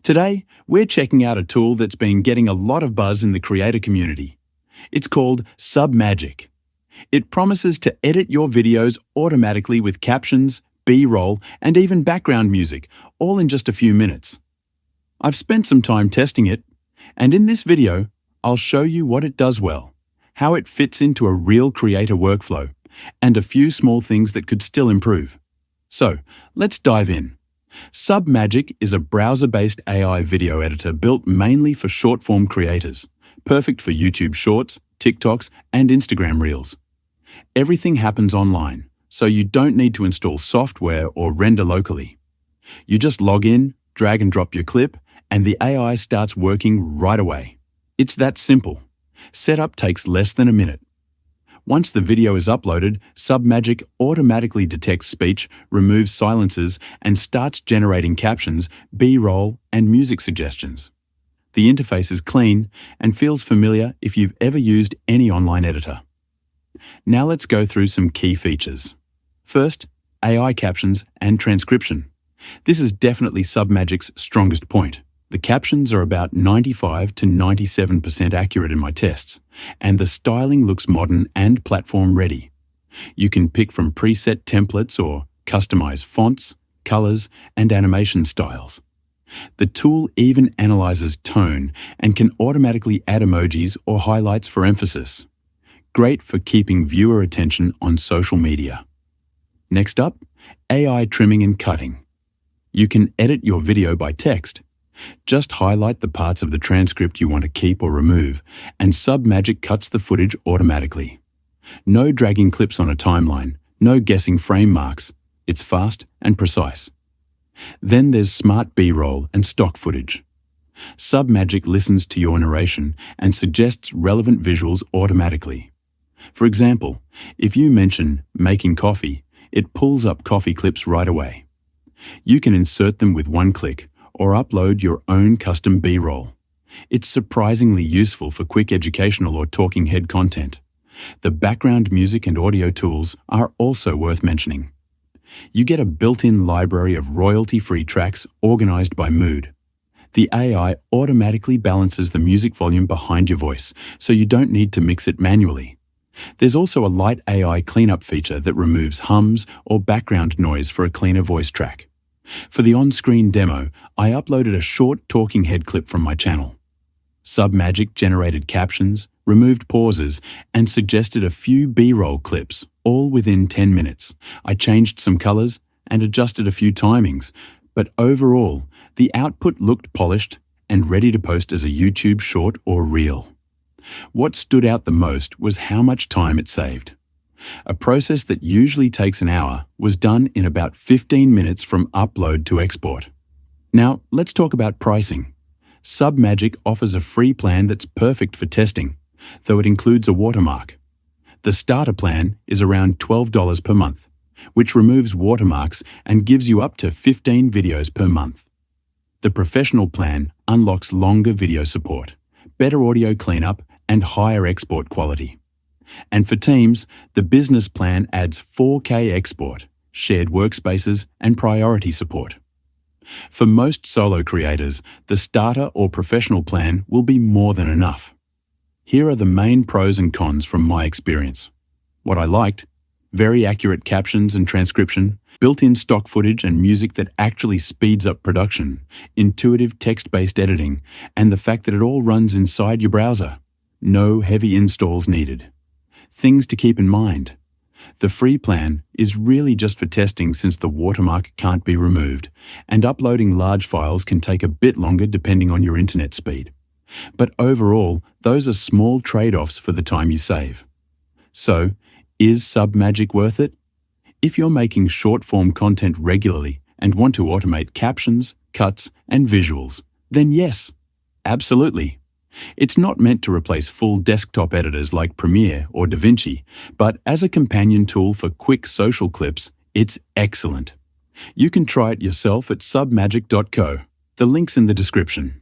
Today, we're checking out a tool that's been getting a lot of buzz in the creator community. It's called Submagic. It promises to edit your videos automatically with captions, B-roll, and even background music, all in just a few minutes. I've spent some time testing it, and in this video, I'll show you what it does well, how it fits into a real creator workflow, and a few small things that could still improve. So, let's dive in. Submagic is a browser-based AI video editor built mainly for short-form creators, perfect for YouTube Shorts, TikToks, and Instagram Reels. Everything happens online, so you don't need to install software or render locally. You just log in, drag and drop your clip, and the AI starts working right away. It's that simple. Setup takes less than a minute. Once the video is uploaded, Submagic automatically detects speech, removes silences, and starts generating captions, B-roll, and music suggestions. The interface is clean and feels familiar if you've ever used any online editor. Now let's go through some key features. First, AI captions and transcription. This is definitely Submagic's strongest point. The captions are about 95 to 97% accurate in my tests, and the styling looks modern and platform-ready. You can pick from preset templates or customize fonts, colors, and animation styles. The tool even analyzes tone and can automatically add emojis or highlights for emphasis. Great for keeping viewer attention on social media. Next up, AI trimming and cutting. You can edit your video by text. Just highlight the parts of the transcript you want to keep or remove, and Submagic cuts the footage automatically. No dragging clips on a timeline, no guessing frame marks. It's fast and precise. Then there's smart B-roll and stock footage. Submagic listens to your narration and suggests relevant visuals automatically. For example, if you mention making coffee, it pulls up coffee clips right away. You can insert them with one click, or upload your own custom B-roll. It's surprisingly useful for quick educational or talking head content. The background music and audio tools are also worth mentioning. You get a built-in library of royalty-free tracks organized by mood. The AI automatically balances the music volume behind your voice, so you don't need to mix it manually. There's also a light AI cleanup feature that removes hums or background noise for a cleaner voice track. For the on-screen demo, I uploaded a short talking head clip from my channel. Submagic generated captions, removed pauses, and suggested a few B-roll clips, all within 10 minutes. I changed some colors and adjusted a few timings, but overall, the output looked polished and ready to post as a YouTube short or reel. What stood out the most was how much time it saved. A process that usually takes an hour was done in about 15 minutes from upload to export. Now, let's talk about pricing. Submagic offers a free plan that's perfect for testing, though it includes a watermark. The starter plan is around $12 per month, which removes watermarks and gives you up to 15 videos per month. The professional plan unlocks longer video support, better audio cleanup, and higher export quality. And for teams, the business plan adds 4K export, shared workspaces, and priority support. For most solo creators, the starter or professional plan will be more than enough. Here are the main pros and cons from my experience. What I liked: very accurate captions and transcription, built-in stock footage and music that actually speeds up production, intuitive text-based editing, and the fact that it all runs inside your browser. No heavy installs needed. Things to keep in mind. The free plan is really just for testing since the watermark can't be removed, and uploading large files can take a bit longer depending on your internet speed. But overall, those are small trade-offs for the time you save. So, is Submagic worth it? If you're making short-form content regularly and want to automate captions, cuts, and visuals, then yes, absolutely. It's not meant to replace full desktop editors like Premiere or DaVinci, but as a companion tool for quick social clips, it's excellent. You can try it yourself at submagic.co. The link's in the description.